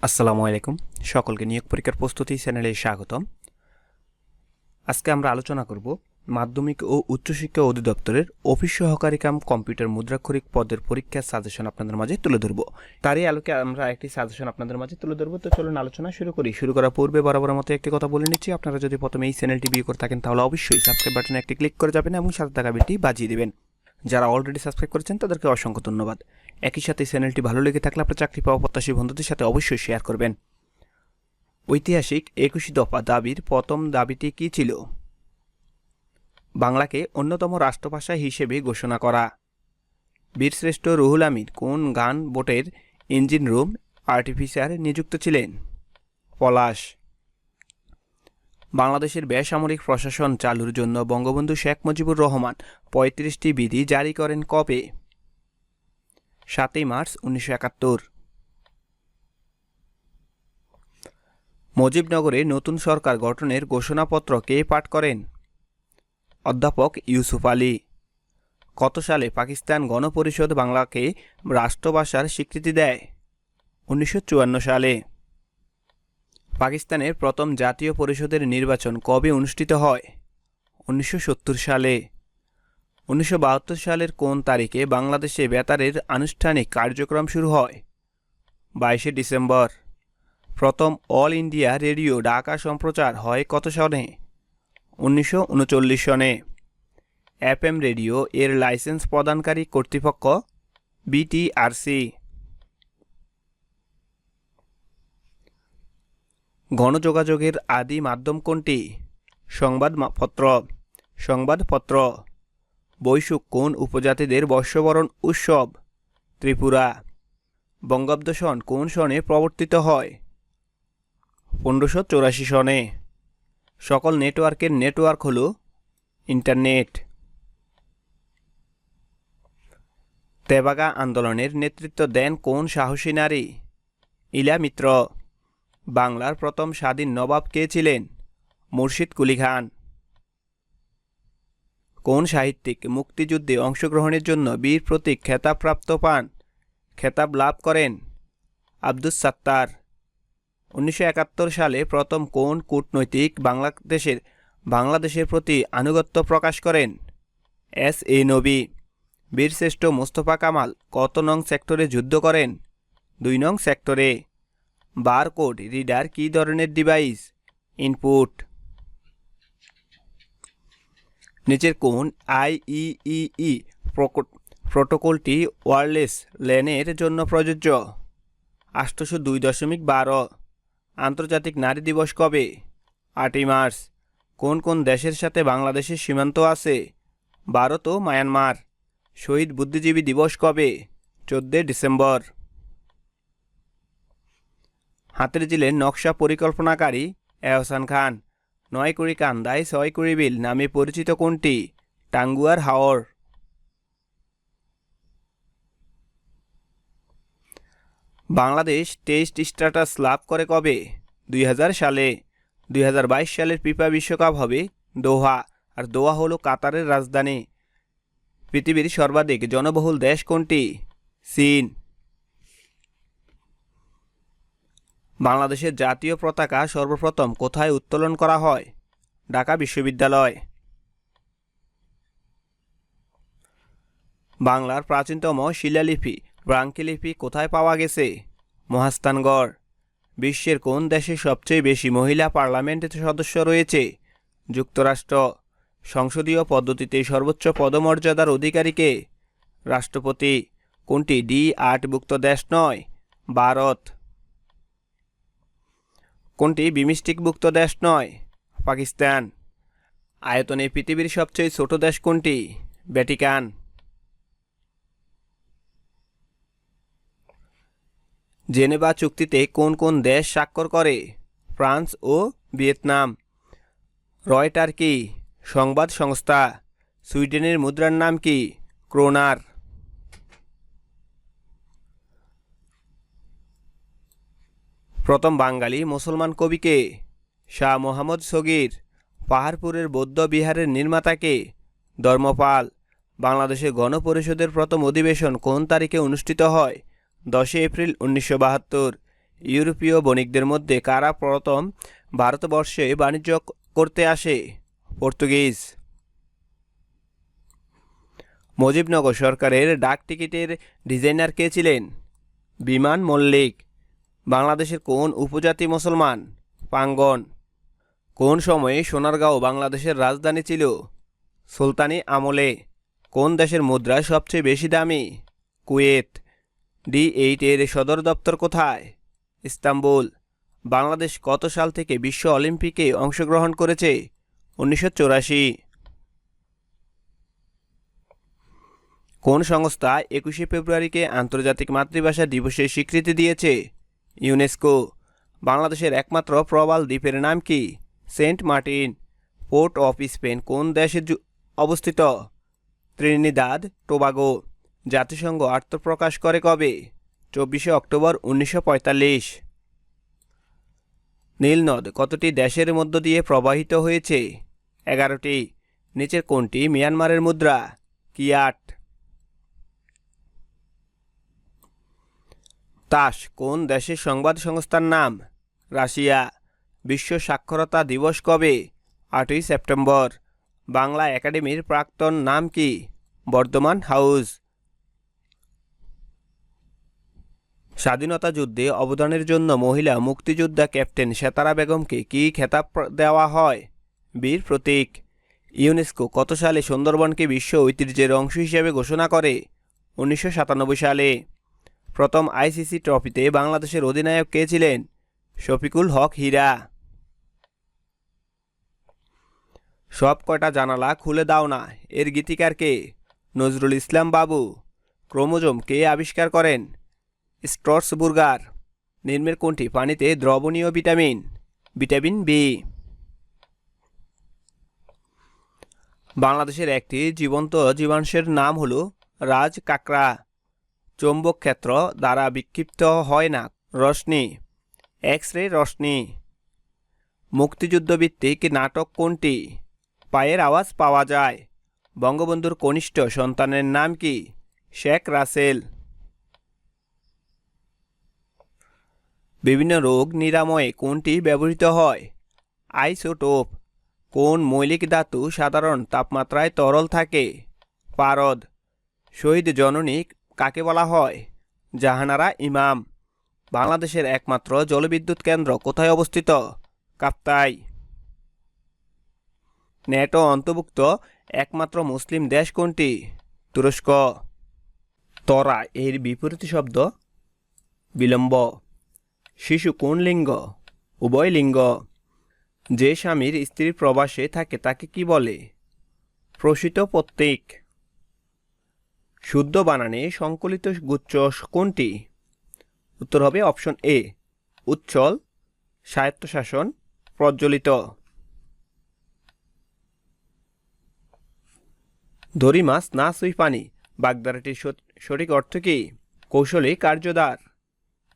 আসসালামু আলাইকুম। সকলকে নিয়োগ পরীক্ষার প্রস্তুতি চ্যানেলে স্বাগতম। আজকে আমরা আলোচনা করব মাধ্যমিক ও উচ্চশিক্ষা অধিদপ্তরের অফিস সহকারী কাম কম্পিউটার মুদ্রাক্ষরিক পদের পরীক্ষার সাজেশন আপনাদের মাঝে তুলে ধরব। তারই আলোকে আমরা একটি সাজেশন আপনাদের মাঝে তুলে ধরব। তো চলুন আলোচনা শুরু করি। শুরু করার পূর্বে বরাবরের মতো একটি কথা বলে নিচ্ছি, আপনারা যদি প্রথমে এই চ্যানেলটি ভিউ করে থাকেন তাহলে অবশ্যই সাবস্ক্রাইব বাটনে একটি ক্লিক করে যাবেন এবং সাথে থাকা বেলটি বাজিয়ে দেবেন। যারা অলরেডি সাবস্ক্রাইব করেছেন তাদেরকে অসংখ্য ধন্যবাদ। একই সাথে চ্যানেলটি ভালো লেগে থাকলে আপনার চাকরি পাওয়া প্রত্যাশী বন্ধুদের সাথে অবশ্যই শেয়ার করবেন। ঐতিহাসিক 21 দফা দাবির প্রথম দাবিটি কী ছিল? বাংলাকে অন্যতম রাষ্ট্রভাষা হিসেবে ঘোষণা করা। বীরশ্রেষ্ঠ রুহুল আমিন কোন গান বোটের ইঞ্জিন রুম আর্টিফিসার নিযুক্ত ছিলেন? পলাশ। বাংলাদেশের বেসামরিক প্রশাসন চালুর জন্য বঙ্গবন্ধু শেখ মুজিবুর রহমান 35টি বিধি জারি করেন কবে? 7 মার্চ 1971। মুজিবনগরে নতুন সরকার গঠনের ঘোষণাপত্র কে পাঠ করেন? অধ্যাপক ইউসুফ আলী। কত সালে পাকিস্তান গণপরিষদ বাংলাকে রাষ্ট্রভাষার স্বীকৃতি দেয়? 1954 সালে। পাকিস্তানের প্রথম জাতীয় পরিষদের নির্বাচন কবে অনুষ্ঠিত হয়? 1970 সালে। 1972 সালের কোন তারিখে বাংলাদেশে বেতারের আনুষ্ঠানিক কার্যক্রম শুরু হয়? 22 ডিসেম্বর। প্রথম অল ইন্ডিয়া রেডিও ঢাকা সম্প্রচার হয় কত সনে? 1939 সনে। এফএম রেডিও এর লাইসেন্স প্রদানকারী কর্তৃপক্ষ বিটিআরসি। গণযোগাযোগের আদি মাধ্যম কোনটি? সংবাদপত্র। বৈশুক কোন উপজাতিদের বর্ষবরণ উৎসব? ত্রিপুরা। বঙ্গাব্দ সন কোন সনে প্রবর্তিত হয়? 1584 সনে। সকল নেটওয়ার্কের নেটওয়ার্ক হল ইন্টারনেট। তেভাগা আন্দোলনের নেতৃত্ব দেন কোন সাহসী নারী? ইলা মিত্র। বাংলার প্রথম স্বাধীন নবাব কে ছিলেন? মুর্শিদ কুলি খান। কোন সাহিত্যিক মুক্তিযুদ্ধে অংশগ্রহণের জন্য বীর প্রতীক খেতাব লাভ করেন? আব্দুস সাত্তার। 1971 সালে প্রথম কোন কূটনৈতিক বাংলাদেশের প্রতি আনুগত্য প্রকাশ করেন? এস.এ. নবী। বীরশ্রেষ্ঠ মোস্তফা কামাল কত নং সেক্টরে যুদ্ধ করেন? 2 নং সেক্টরে। বারকোড রিডার কী ধরনের ডিভাইস? ইনপুট। নিচের কোন আইইই প্রোটোকলটি ওয়্যারলেস ল্যানের জন্য প্রযোজ্য? 802.12। আন্তর্জাতিক নারী দিবস কবে? 8 মার্চ। কোন কোন দেশের সাথে বাংলাদেশের সীমান্ত আছে? ভারত ও মায়ানমার। শহীদ বুদ্ধিজীবী দিবস কবে? 14 ডিসেম্বর। হাতিরঝিলের নকশা পরিকল্পনাকারী এহসান খান। 9 কুড়ি কান্দায় 6 কুড়ি বিল নামে পরিচিত কোনটি? টাঙ্গুয়ার হাওর। বাংলাদেশ টেস্ট স্ট্যাটাস লাভ করে কবে? 2000 সালে। 2022 সালের ফিফা বিশ্বকাপ হবে দোহা, আর দোহা হলো কাতারের রাজধানী। পৃথিবীর সর্বাধিক জনবহুল দেশ কোনটি? চীন। বাংলাদেশের জাতীয় পতাকা সর্বপ্রথম কোথায় উত্তোলন করা হয়? ঢাকা বিশ্ববিদ্যালয়। বাংলার প্রাচীনতম শিলালিপি ব্রাঙ্কিলিপি কোথায় পাওয়া গেছে? মহাস্থানগড়। বিশ্বের কোন দেশে সবচেয়ে বেশি মহিলা পার্লামেন্টের সদস্য রয়েছে? যুক্তরাষ্ট্র। সংসদীয় পদ্ধতিতে সর্বোচ্চ পদমর্যাদার অধিকারীকে? রাষ্ট্রপতি। কোনটি ডি8ভুক্ত দেশ নয়? ভারত। কোনটি বিমস্টেকভুক্ত দেশ নয়? পাকিস্তান। আয়তনে পৃথিবীর সবচেয়ে ছোট দেশ কোনটি? ভ্যাটিকান। জেনেভা চুক্তিতে কোন কোন দেশ স্বাক্ষর করে? ফ্রান্স ও ভিয়েতনাম। রয়টার কি? সংবাদ সংস্থা। সুইডেনের মুদ্রার নাম কি? ক্রোনার। প্রথম বাঙালি মুসলমান কবি কে? শাহ মোহাম্মদ সগীর। পাহাড়পুরের বৌদ্ধ বিহারের নির্মাতা কে? ধর্মপাল। বাংলাদেশের গণপরিষদের প্রথম অধিবেশন কোন তারিখে অনুষ্ঠিত হয়? 10 এপ্রিল 1972। ইউরোপীয় বণিকদের মধ্যে কারা প্রথম ভারতবর্ষে বাণিজ্য করতে আসে? পর্তুগিজ। মুজিবনগর সরকারের ডাক টিকিটের ডিজাইনার কে ছিলেন? বিমান মল্লিক। বাংলাদেশের কোন উপজাতি মুসলমান? পাঙ্গন। কোন সময়ে সোনারগাঁও বাংলাদেশের রাজধানী ছিল? সুলতানি আমলে। কোন দেশের মুদ্রা সবচেয়ে বেশি দামি? কুয়েত। D8 এর সদর দপ্তর কোথায়? ইস্তাম্বুল। বাংলাদেশ কত সাল থেকে বিশ্ব অলিম্পিকে অংশগ্রহণ করেছে? 1984। কোন সংস্থা 21শে ফেব্রুয়ারিকে আন্তর্জাতিক মাতৃভাষা দিবসের স্বীকৃতি দিয়েছে? ইউনেস্কো। বাংলাদেশের একমাত্র প্রবাল দ্বীপের নাম কি? Saint Martin. Port of Spain কোন দেশে অবস্থিত? Trinidad Tobago. জাতিসংঘ আত্মপ্রকাশ করে কবে? 24শে অক্টোবর 1945। নীলনদ কতটি দেশের মধ্য দিয়ে প্রবাহিত হয়েছে? 11টি। নিচের কোনটি মিয়ানমারের মুদ্রা? কিয়াট। তাস কোন দেশের সংবাদ সংস্থার নাম? রাশিয়া। বিশ্ব সাক্ষরতা দিবস কবে? 8ই সেপ্টেম্বর। বাংলা একাডেমির প্রাক্তন নাম কি? বর্ধমান হাউস। স্বাধীনতা যুদ্ধে অবদানের জন্য মহিলা মুক্তিযোদ্ধা ক্যাপ্টেন সেতারা বেগমকে কী খেতাব দেওয়া হয়? বীর প্রতীক। ইউনেস্কো কত সালে সুন্দরবনকে বিশ্ব ঐতিহ্যের অংশ হিসেবে ঘোষণা করে? 1997 সালে। প্রথম আইসিসি ট্রফিতে বাংলাদেশের অধিনায়ক কে ছিলেন? শফিকুল হক হীরা। সব কয়টা জানালা খুলে দাও না এর গীতিকার কে? নজরুল ইসলাম বাবু। ক্রোমোজোম কে আবিষ্কার করেন? স্ট্রসবুর্গার। নিম্নের কোনটি পানিতে দ্রবণীয় ভিটামিন? Vitamin B. বাংলাদেশের একটি জীবন্ত জীবাশ্মের নাম হল রাজ কাঁকড়া। চৌম্বক ক্ষেত্র দ্বারা বিক্ষিপ্ত হয় না রশ্মি? এক্স রে রশ্মি। মুক্তিযুদ্ধভিত্তিক নাটক কোনটি? পায়ের আওয়াজ পাওয়া যায়। বঙ্গবন্ধুর কনিষ্ঠ সন্তানের নাম কি? শেখ রাসেল। বিভিন্ন রোগ নিরাময়ে কোনটি ব্যবহৃত হয়? আইসোটোপ। কোন মৌলিক ধাতু সাধারণ তাপমাত্রায় তরল থাকে? পারদ। শহীদ জননী কাকে বলা হয়? জাহানারা ইমাম। বাংলাদেশের একমাত্র জলবিদ্যুৎ কেন্দ্র কোথায় অবস্থিত? কাপ্তাই। ন্যাটো অন্তর্ভুক্ত একমাত্র মুসলিম দেশ কোনটি? তুরস্ক। তরা এর বিপরীত শব্দ? বিলম্ব। শিশু কোন লিঙ্গ? উভয় লিঙ্গ। যে স্বামীর স্ত্রী প্রবাসে থাকে তাকে কি বলে? প্রসিত প্রত্যেক। শুদ্ধ বানানে সংকলিত গুচ্ছ কোনটি? উত্তর হবে অপশন এ উচ্ছল, স্বায়ত্তশাসন, প্রজ্বলিত। ধরি মাছ না সুই পানি বাগধারাটির সঠিক অর্থ কি? কৌশলী কার্যদার।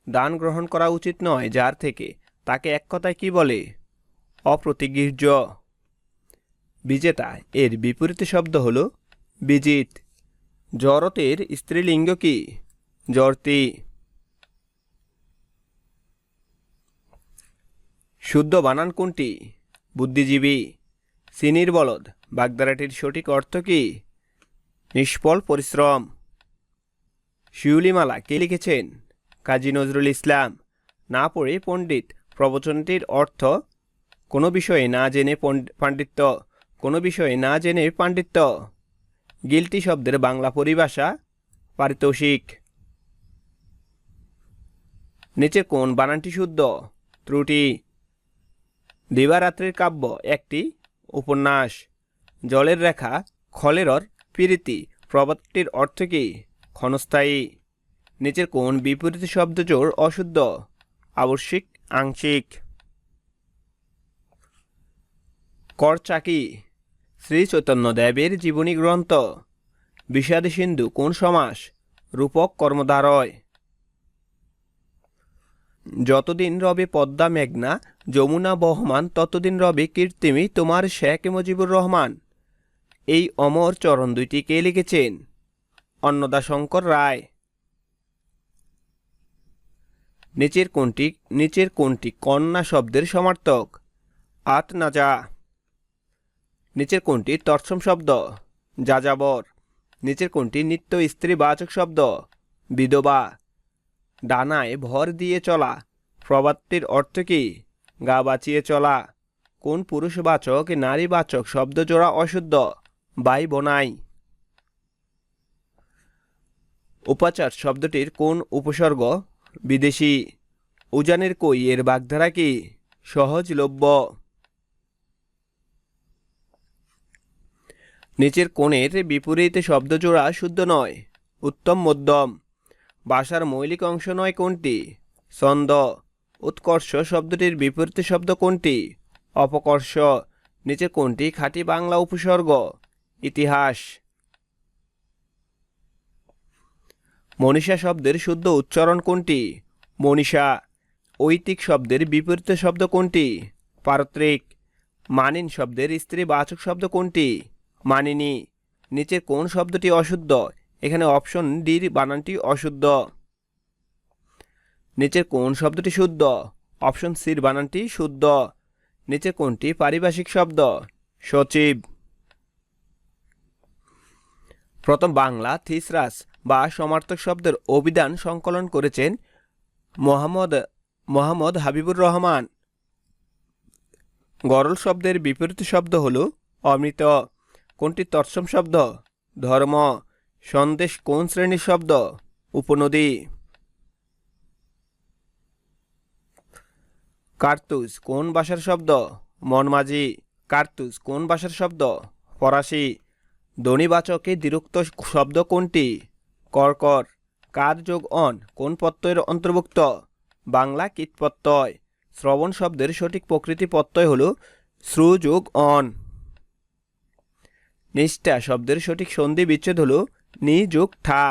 দান গ্রহণ করা উচিত নয় যার থেকে, তাকে এক কথায় কি বলে? অপ্রতিগৃহ্য। বিজেতা এর বিপরীত শব্দ হল বিজিত। জড়তের স্ত্রীলিঙ্গ কি? জর্তি। শুদ্ধ বানান কোনটি? বুদ্ধিজীবী। চিনির বলদ বাগধারাটির সঠিক অর্থ কি? নিষ্ফল পরিশ্রম। শিউলিমালা কে লিখেছেন? কাজী নজরুল ইসলাম। না পড়ে পণ্ডিত প্রবচনটির অর্থ? কোনো বিষয়ে না জেনে পাণ্ডিত্য, কোনো বিষয়ে না জেনে পাণ্ডিত্য। গিলটি শব্দের বাংলা পরিভাষা? পারিতোষিক। নিচে কোন বানানটি শুদ্ধ? ত্রুটি। দিবারাত্রির কাব্য একটি উপন্যাস। জলের রেখা খলেরর প্রীতি প্রবাদটির অর্থ কি? ক্ষণস্থায়ী। নিচের কোন বিপরীত শব্দ জোড় অশুদ্ধ? আবশ্যিক, আংশিক। করচাকি শ্রী চৈতন্যদেবের জীবনী গ্রন্থ। বিষাদী সিন্ধু কোন সমাস? রূপক কর্মধারয়। যতদিন রবে পদ্মা মেঘনা যমুনা বহমান ততদিন রবে কীর্তিমি তোমার শেখ মুজিবুর রহমান। এই অমর চরণ দুইটি কে লিখেছেন? অন্নদাশঙ্কর রায়। নিচের কোনটি কন্যা শব্দের সমার্থক? আতনাজা। নিচের কোনটি তৎসম শব্দ? যাযাবর। নিচের কোনটি নিত্য স্ত্রীবাচক শব্দ? বিধবা। ডানায় ভর দিয়ে চলা প্রবাদটির অর্থ কি? গা বাঁচিয়ে চলা। কোন পুরুষবাচক নারীবাচক শব্দ জোড়া অশুদ্ধ? বাই বোনাই। উপাচার শব্দটির কোন উপসর্গ? বিদেশি। উজানের কই এর বাগধারা কি? সহজলভ্য। নিচের কোণের বিপরীত শব্দজোড়া শুদ্ধ নয়? উত্তম মধ্যম। ভাষার মৌলিক অংশ নয় কোনটি? ছন্দ। উৎকর্ষ শব্দটির বিপরীত শব্দ কোনটি? অপকর্ষ। নিচের কোনটি খাঁটি বাংলা উপসর্গ? ইতিহাস। মনীষা শব্দের শুদ্ধ উচ্চারণ কোনটি? মনীষা। ঐতিক শব্দের বিপরীত শব্দ কোনটি? পারত্রিক। মানিন শব্দের স্ত্রীবাচক শব্দ কোনটি? মানিনী। নিচের কোন শব্দটি অশুদ্ধ? এখানে অপশন ডির বানানটি অশুদ্ধ। নিচের কোন শব্দটি শুদ্ধ? অপশন সির বানানটি শুদ্ধ। নিচের কোনটি পারিভাষিক শব্দ? সচিব। প্রথম বাংলা থিসরাস বা সমার্থক শব্দের অভিধান সংকলন করেছেন মোহাম্মদ হাবিবুর রহমান। গরল শব্দের বিপরীত শব্দ হল অমৃত। কোনটি তৎসম শব্দ? ধর্ম। সন্দেশ কোন শ্রেণীর শব্দ? উপনদী। কার্তুজ কোন ভাষার শব্দ? মনমাঝি। কার্তুজ কোন ভাষার শব্দ? ফরাসি। ধ্বনিবাচকে দ্বিরুক্ত শব্দ কোনটি? কর্কর। কার যোগ অন কোন প্রত্যয়ের অন্তর্ভুক্ত? বাংলা কীটপ্রত্যয়। শ্রবণ শব্দের সঠিক প্রকৃতি প্রত্যয় হল শ্রু যোগ অন। নিষ্ঠা শব্দের সঠিক সন্ধি বিচ্ছেদ হল নি যোগ ঠা।